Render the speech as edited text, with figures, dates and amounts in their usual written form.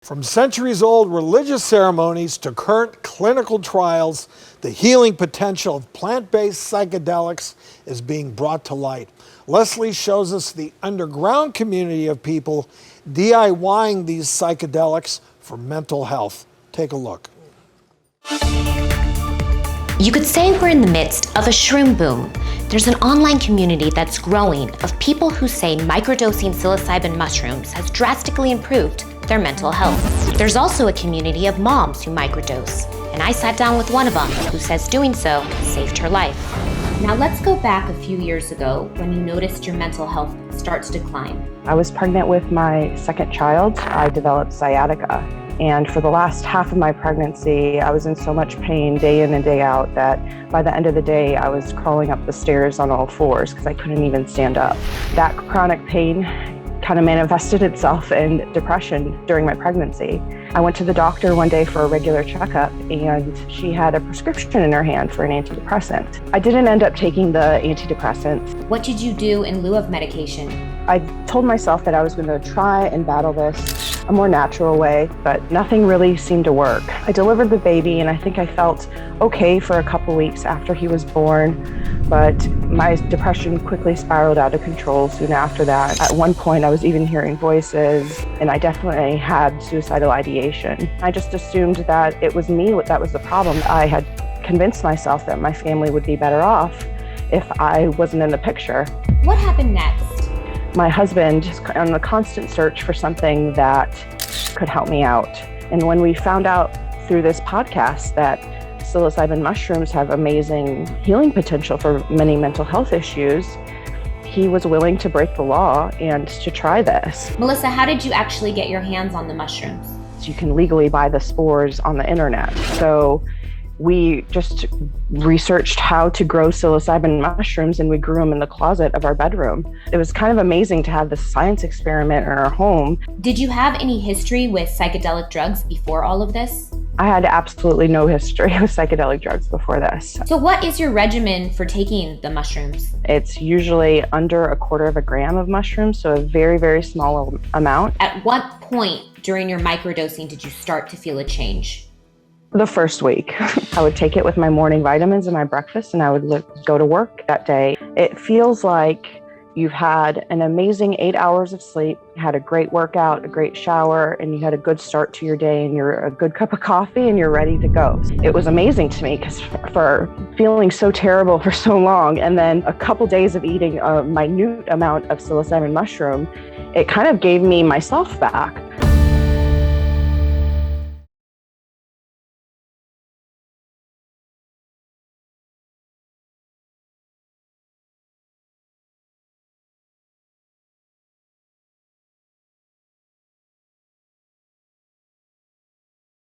From centuries-old religious ceremonies to current clinical trials, the healing potential of plant-based psychedelics is being brought to light. Leslie shows us the underground community of people DIYing these psychedelics for mental health. Take a look. You could say we're in the midst of a shroom boom. There's an online community that's growing of people who say microdosing psilocybin mushrooms has drastically improved their mental health. There's also a community of moms who microdose, and I sat down with one of them who says doing so saved her life. Now let's go back a few years ago when you noticed your mental health start to decline. I was pregnant with my second child. I developed sciatica. And for the last half of my pregnancy, I was in so much pain day in and day out that by the end of the day, I was crawling up the stairs on all fours because I couldn't even stand up. That chronic pain kind of manifested itself in depression during my pregnancy. I went to the doctor one day for a regular checkup, and she had a prescription in her hand for an antidepressant. I didn't end up taking the antidepressant. What did you do in lieu of medication? I told myself that I was going to try and battle this a more natural way, but nothing really seemed to work. I delivered the baby, and I think I felt okay for a couple weeks after he was born, but my depression quickly spiraled out of control soon after that. At one point, I was even hearing voices, and I definitely had suicidal ideation. I just assumed that it was me that was the problem. I had convinced myself that my family would be better off if I wasn't in the picture. What happened next? My husband is on a constant search for something that could help me out. And when we found out through this podcast that psilocybin mushrooms have amazing healing potential for many mental health issues, he was willing to break the law and to try this. Melissa, how did you actually get your hands on the mushrooms? You can legally buy the spores on the internet. So we just researched how to grow psilocybin mushrooms, and we grew them in the closet of our bedroom. It was kind of amazing to have this science experiment in our home. Did you have any history with psychedelic drugs before all of this? I had absolutely no history with psychedelic drugs before this. So what is your regimen for taking the mushrooms? It's usually under 1/4 gram of mushrooms, so a very, very small amount. At what point during your microdosing did you start to feel a change? The first week. I would take it with my morning vitamins and my breakfast, and I would go to work that day. It feels like you've had an amazing 8 hours of sleep, had a great workout, a great shower, and you had a good start to your day, and you're a good cup of coffee and you're ready to go. It was amazing to me because for feeling so terrible for so long, and then a couple days of eating a minute amount of psilocybin mushroom, it kind of gave me myself back.